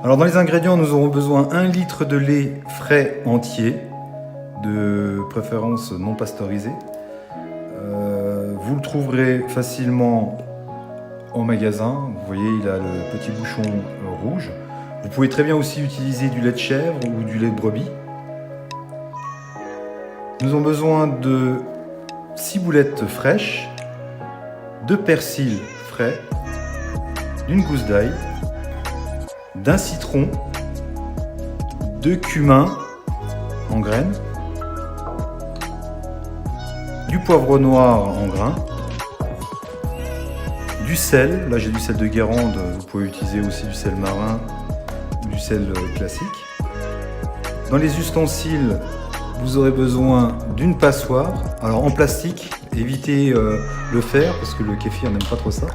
Alors dans les ingrédients, nous aurons besoin 1 litre de lait frais entier, de préférence non pasteurisé. Vous le trouverez facilement en magasin. Vous voyez, il a le petit bouchon rouge. Vous pouvez très bien aussi utiliser du lait de chèvre ou du lait de brebis. Nous avons besoin de 6 boulettes fraîches, de persil frais, d'une gousse d'ail, d'un citron, de cumin en graines, du poivre noir en grains, du sel, là j'ai du sel de Guérande, vous pouvez utiliser aussi du sel marin ou du sel classique. Dans les ustensiles, vous aurez besoin d'une passoire, alors en plastique, évitez le fer parce que le kéfir n'aime pas trop ça.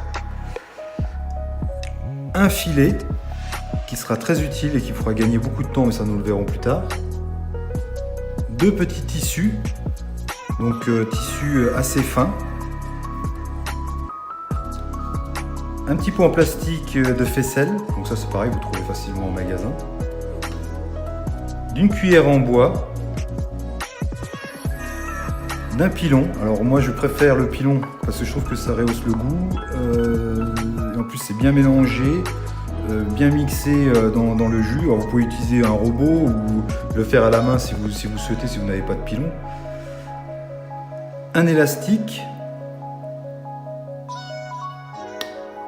Un filet qui sera très utile et qui fera gagner beaucoup de temps, mais ça nous le verrons plus tard. 2 petits tissus, donc tissu assez fin. Un petit pot en plastique de faisselle, donc ça c'est pareil, vous trouvez facilement en magasin. D'une cuillère en bois. D'un pilon, alors moi je préfère le pilon parce que je trouve que ça rehausse le goût. Et en plus c'est bien mélangé, bien mixé dans le jus. Alors vous pouvez utiliser un robot ou le faire à la main si vous souhaitez, si vous n'avez pas de pilon. Un élastique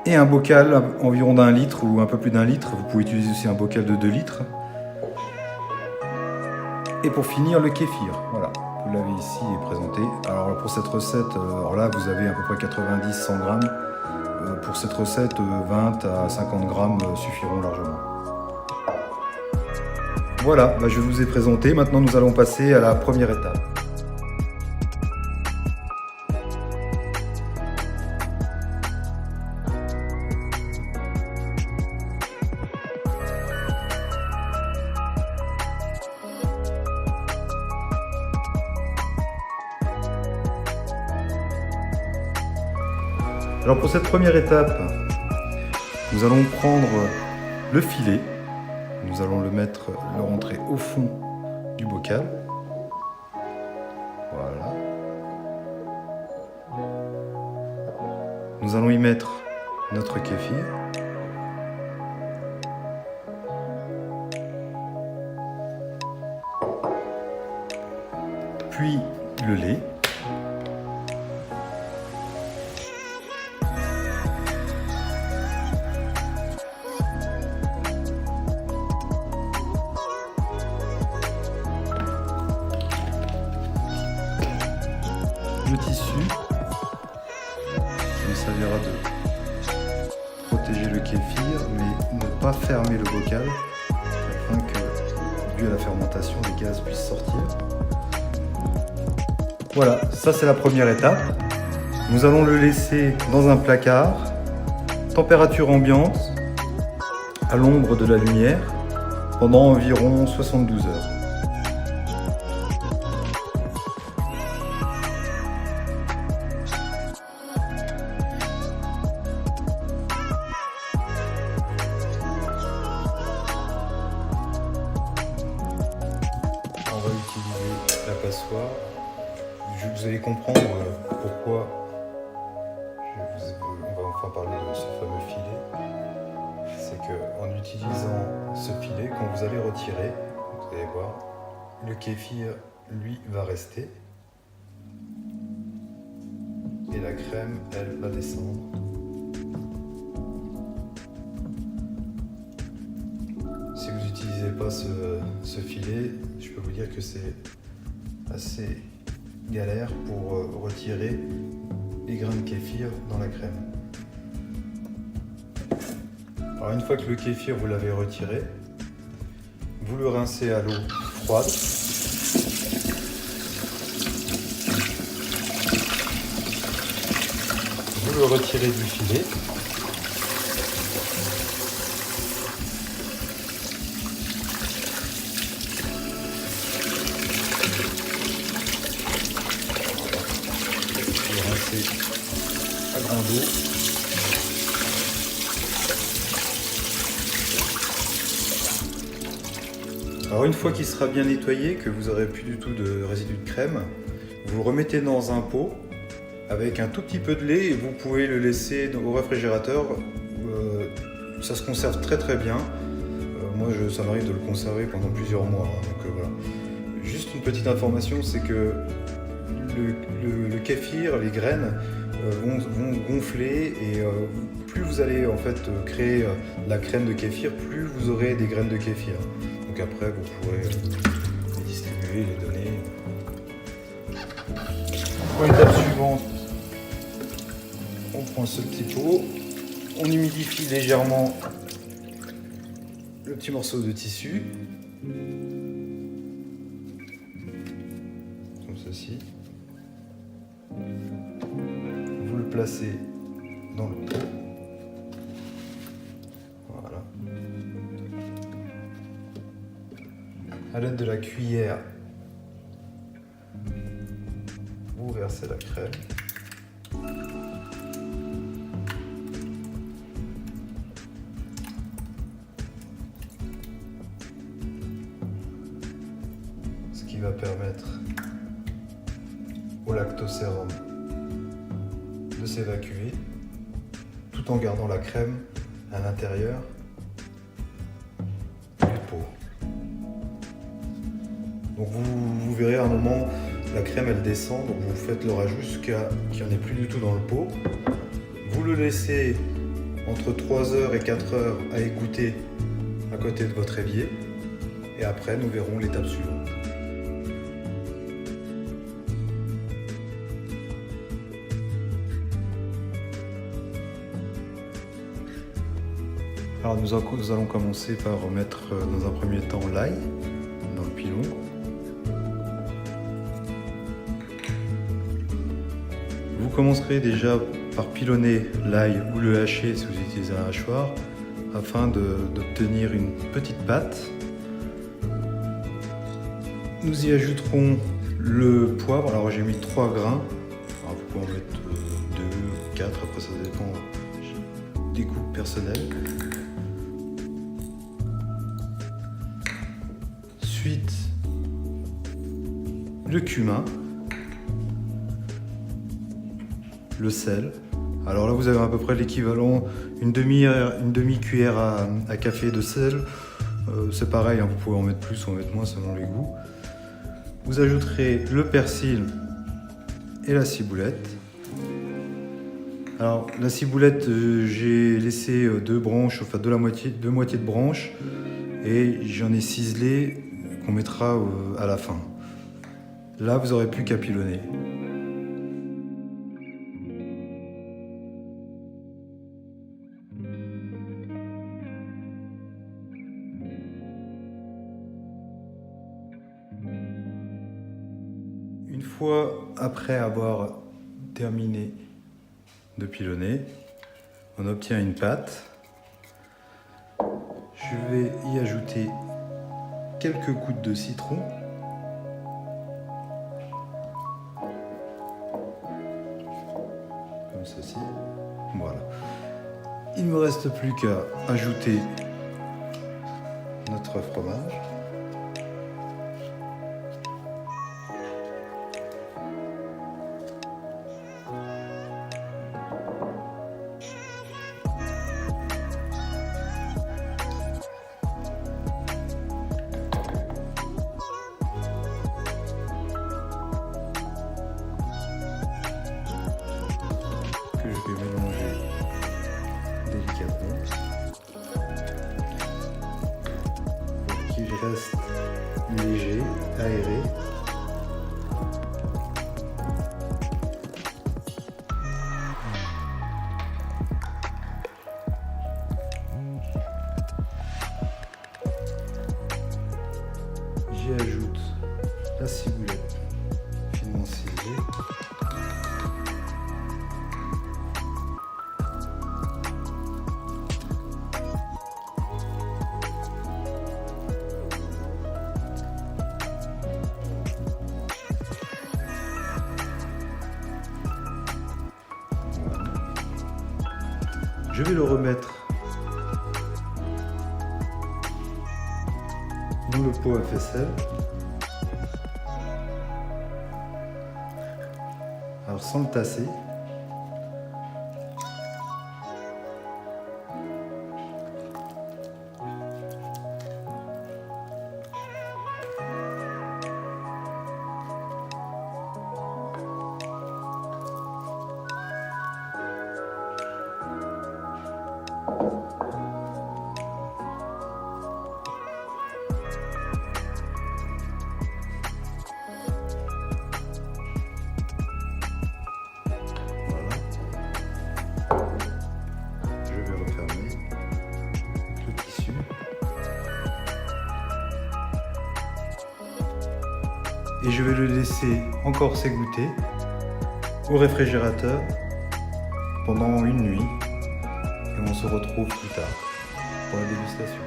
et un bocal environ d'1 litre ou un peu plus d'1 litre. Vous pouvez utiliser aussi un bocal de 2 litres. Et pour finir, le kéfir, voilà. Vous l'avez ici et présenté. Alors pour cette recette, alors là vous avez à peu près 90-100 grammes. Pour cette recette, 20 à 50 grammes suffiront largement. Voilà, je vous ai présenté. Maintenant nous allons passer à la première étape. Alors pour cette première étape, nous allons prendre le filet, nous allons le rentrer au fond du bocal. Voilà. Nous allons y mettre notre kéfir. Puis le lait. Le tissu qui nous servira de protéger le kéfir, mais ne pas fermer le bocal afin que, dû à la fermentation, les gaz puissent sortir. Voilà, ça c'est la première étape. Nous allons le laisser dans un placard, température ambiante, à l'ombre de la lumière, pendant environ 72 heures. On va utiliser la passoire. Vous allez comprendre pourquoi on va enfin parler de ce fameux filet. C'est qu'en utilisant ce filet, quand vous allez retirer, vous allez voir, le kéfir, lui, va rester. Et la crème, elle, va descendre. Si vous n'utilisez pas ce filet, je peux vous dire que c'est assez galère pour retirer les grains de kéfir dans la crème. Alors une fois que le kéfir vous l'avez retiré, vous le rincez à l'eau froide. Vous le retirez du filet. À grande eau. Alors une fois qu'il sera bien nettoyé, que vous n'aurez plus du tout de résidus de crème, vous le remettez dans un pot avec un tout petit peu de lait et vous pouvez le laisser au réfrigérateur. Ça se conserve très très bien. Moi ça m'arrive de le conserver pendant plusieurs mois. Donc voilà. Juste une petite information, c'est que le kéfir, les graines vont gonfler et plus vous allez en fait créer de la crème de kéfir, plus vous aurez des graines de kéfir. Donc après vous pourrez les distribuer, les donner. Pour l'étape suivante, on prend ce petit pot, on humidifie légèrement le petit morceau de tissu, comme ceci. Vous le placez dans le pot. Voilà. À l'aide de la cuillère, vous versez la crème. Ce qui va permettre au lactosérum de s'évacuer tout en gardant la crème à l'intérieur du pot. Donc vous verrez à un moment la crème elle descend, donc vous faites le rajout jusqu'à qu'il n'y en ait plus du tout dans le pot. Vous le laissez entre 3 heures et 4 heures à égoutter à côté de votre évier et après nous verrons l'étape suivante. Alors nous allons commencer par remettre dans un premier temps l'ail dans le pilon. Vous commencerez déjà par pilonner l'ail ou le hacher si vous utilisez un hachoir afin d'obtenir une petite pâte. Nous y ajouterons le poivre, alors j'ai mis 3 grains, alors vous pouvez en mettre 2 ou 4, après ça dépend des goûts personnels. Ensuite, le cumin, le sel. Alors là, vous avez à peu près l'équivalent, une demi-cuillère à café de sel. C'est pareil, hein, vous pouvez en mettre plus ou en mettre moins selon les goûts. Vous ajouterez le persil et la ciboulette. Alors la ciboulette, j'ai laissé 2 branches, enfin deux moitiés de branches, et j'en ai ciselé qu'on mettra à la fin. Là, vous n'aurez plus qu'à pilonner. Une fois après avoir terminé de pilonner, on obtient une pâte. Je vais y ajouter quelques gouttes de citron. Comme ceci. Voilà. Il ne me reste plus qu'à ajouter notre fromage. Que je vais mélanger délicatement pour qu'il reste léger, aéré. J'y ajoute la ciboulette finement ciselée. Je vais le remettre dans le pot à faisselle. Alors sans le tasser. Et je vais le laisser encore s'égoutter au réfrigérateur pendant une nuit. Et on se retrouve plus tard pour la dégustation.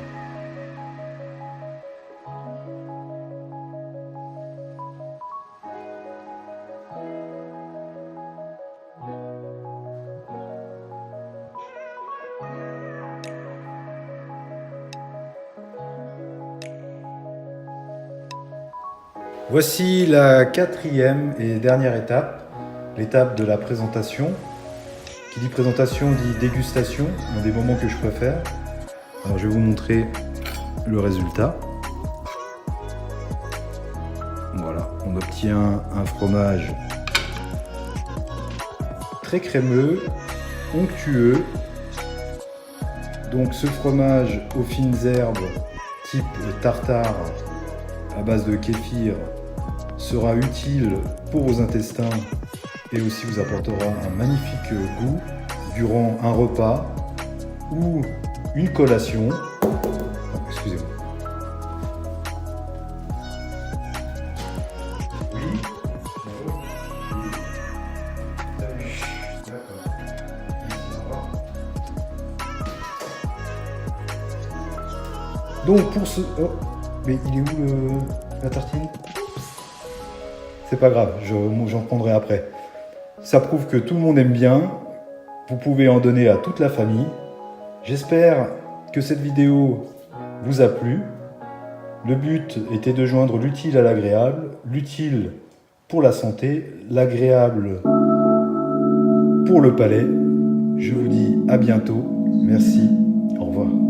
Voici la quatrième et dernière étape, l'étape de la présentation. Qui dit présentation dit dégustation, un des moments que je préfère. Alors je vais vous montrer le résultat. Voilà, on obtient un fromage très crémeux, onctueux. Donc ce fromage aux fines herbes type tartare à base de kéfir sera utile pour vos intestins et aussi vous apportera un magnifique goût durant un repas ou une collation. Excusez-moi. Oui. Donc pour ce... Oh, mais il est où la tartine? C'est pas grave, j'en prendrai après. Ça prouve que tout le monde aime bien. Vous pouvez en donner à toute la famille. J'espère que cette vidéo vous a plu. Le but était de joindre l'utile à l'agréable. L'utile pour la santé, l'agréable pour le palais. Je vous dis à bientôt. Merci. Au revoir.